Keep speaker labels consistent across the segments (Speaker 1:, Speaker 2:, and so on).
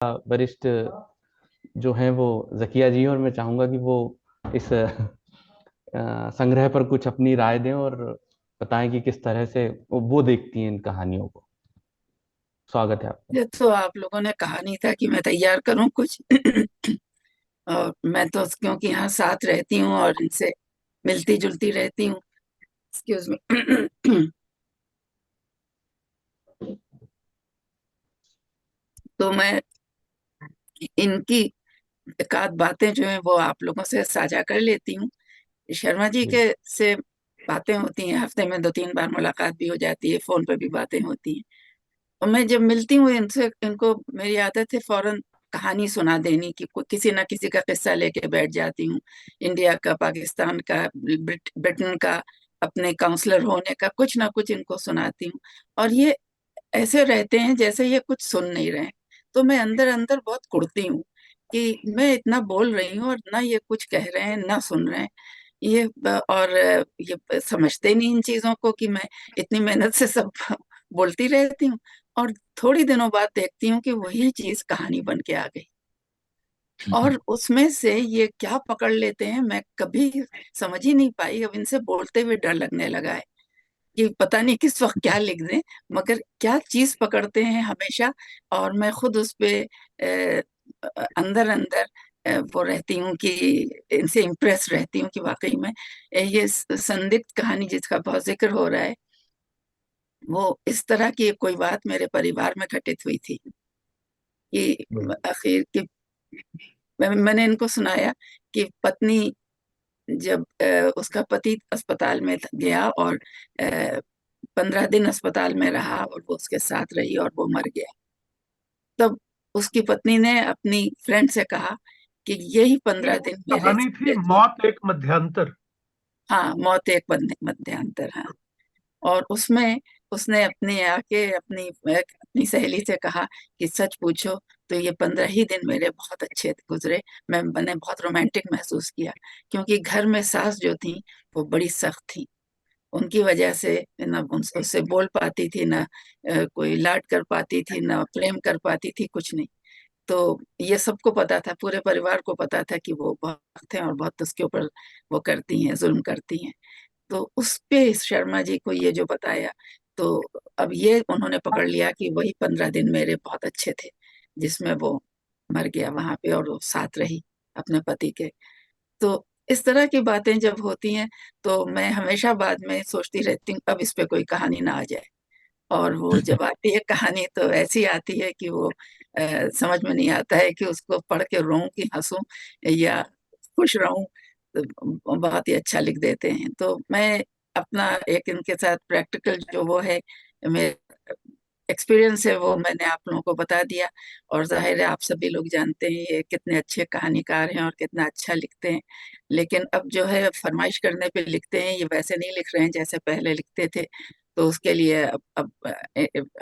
Speaker 1: वरिष्ठ जो हैं वो ज़किया जी हैं, और मैं चाहूँगा कि वो इस संग्रह पर कुछ अपनी राय दें और बताएँ कि किस तरह से वो देखती हैं इन कहानियों को। स्वागत है आपका।
Speaker 2: ये तो आप लोगों ने कहा नहीं था कि मैं तैयार करूं कुछ। और मैं तो क्योंकि यहाँ साथ रहती हूँ और इनसे मिलती जुलती रहती हूँ। Excuse me. तो मैं इनकी एक आध बातें जो है वो आप लोगों से साझा कर लेती हूँ। शर्मा जी
Speaker 1: जी,
Speaker 2: के से बातें होती हैं, हफ्ते में 2-3 बार मुलाकात भी हो जाती है, फोन पे भी बातें होती हैं। और मैं जब मिलती हूँ इनसे, इनको मेरी आदत है फौरन कहानी सुना देनी कि किसी ना किसी का किस्सा लेके बैठ जाती हूँ। इंडिया का, पाकिस्तान का, ब्रिटेन का, अपने काउंसलर होने का कुछ ना कुछ इनको सुनाती हूँ। और ये ऐसे रहते हैं जैसे ये कुछ सुन नहीं रहे हैं। तो मैं अंदर अंदर बहुत कुढ़ती हूँ कि मैं इतना बोल रही हूँ और ना ये कुछ कह रहे हैं ना सुन रहे हैं। और ये समझते नहीं इन चीजों को कि मैं इतनी मेहनत से सब बोलती रहती हूँ। और थोड़ी दिनों बाद देखती हूँ कि वही चीज कहानी बन के आ गई। और उसमें से ये क्या पकड़ लेते हैं मैं कभी समझ ही नहीं पाई। अब इनसे बोलते हुए डर लगने लगा है कि पता नहीं किस वक्त क्या लिख दें, मगर क्या चीज पकड़ते हैं हमेशा। और मैं खुद उस पे अंदर अंदर वो रहती हूँ कि इनसे इम्प्रेस रहती हूँ कि वाकई में ये संदिग्ध कहानी जिसका बहुत जिक्र हो रहा है, वो इस तरह की कोई बात मेरे परिवार में घटित हुई थी कि आखिर कि मैंने इनको सुनाया कि पत्नी जब उसका पति अस्पताल में गया और 15 दिन अस्पताल में रहा और वो उसके साथ रही और वो मर गया। तब उसकी पत्नी ने अपनी फ्रेंड से कहा कि यही
Speaker 3: ये
Speaker 2: 15 दिन मेरे
Speaker 3: कहानी थी
Speaker 2: जिंदगी।
Speaker 3: मौत एक मध्यांतर।
Speaker 2: हाँ, मौत एक मध्यांतर। हाँ। और उसमें उसने अपने आके अपनी सहेली से कहा कि सच पूछो तो ये 15 ही दिन मेरे बहुत अच्छे गुजरे। मैंने बहुत रोमांटिक महसूस किया, क्योंकि घर में सास जो थी वो बड़ी सख्त थी। उनकी वजह से ना उससे बोल पाती थी, ना कोई लाड कर पाती थी, ना प्रेम कर पाती थी, कुछ नहीं। तो ये सबको पता था, पूरे परिवार को पता था कि वो बहुत सख्त हैं और बहुत उसके ऊपर वो करती हैं, जुल्म करती हैं। तो उस पे शर्मा जी को ये जो बताया, तो अब ये उन्होंने पकड़ लिया कि वही 15 दिन मेरे बहुत अच्छे थे, जिसमें वो मर गया वहां पे और वो साथ रही अपने पति के। तो इस तरह की बातें जब होती हैं तो मैं हमेशा बाद में सोचती रहती हूँ अब इस पे कोई कहानी ना आ जाए। और वो जब आती है कहानी तो ऐसी आती है कि वो समझ में नहीं आता है कि उसको पढ़ के रोऊं कि हंसूं या खुश रहूं। तो बहुत ही अच्छा लिख देते हैं। तो मैं अपना एक इनके साथ प्रैक्टिकल जो वो है, मेरा एक्सपीरियंस है, वो मैंने आप लोगों को बता दिया। और जाहिर है आप सभी लोग जानते हैं ये कितने अच्छे कहानीकार हैं और कितना अच्छा लिखते हैं। लेकिन अब जो है फरमाइश करने पे लिखते हैं, ये वैसे नहीं लिख रहे हैं जैसे पहले लिखते थे। तो उसके लिए अब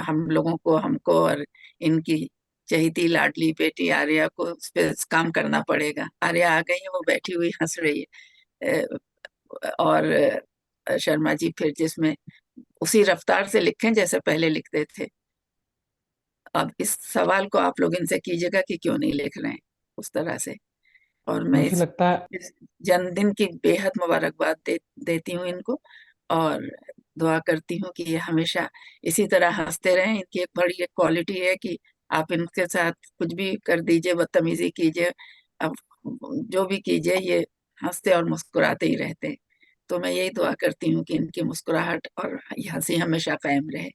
Speaker 2: हम लोगों को, हमको और इनकी चहेती लाडली बेटी आर्या को उस पे काम करना पड़ेगा। आर्या आ गई है, वो बैठी हुई हंस रही है। और शर्मा जी फिर जिसमें उसी रफ्तार से लिखें जैसे पहले लिखते थे। अब इस सवाल को आप लोग इनसे कीजिएगा कि क्यों नहीं लिख रहे हैं उस तरह से। और मैं
Speaker 1: मुझे लगता है
Speaker 2: इस जन्मदिन की बेहद मुबारकबाद देती हूँ इनको। और दुआ करती हूँ कि ये हमेशा इसी तरह हंसते रहें। इनकी एक बड़ी एक क्वालिटी है कि आप इनके साथ कुछ भी कर दीजिए, बदतमीजी कीजिए, अब जो भी कीजिए, ये हंसते और मुस्कुराते ही रहते हैं। तो मैं यही दुआ करती हूँ कि इनकी मुस्कुराहट और ये हंसी हमेशा कायम रहे।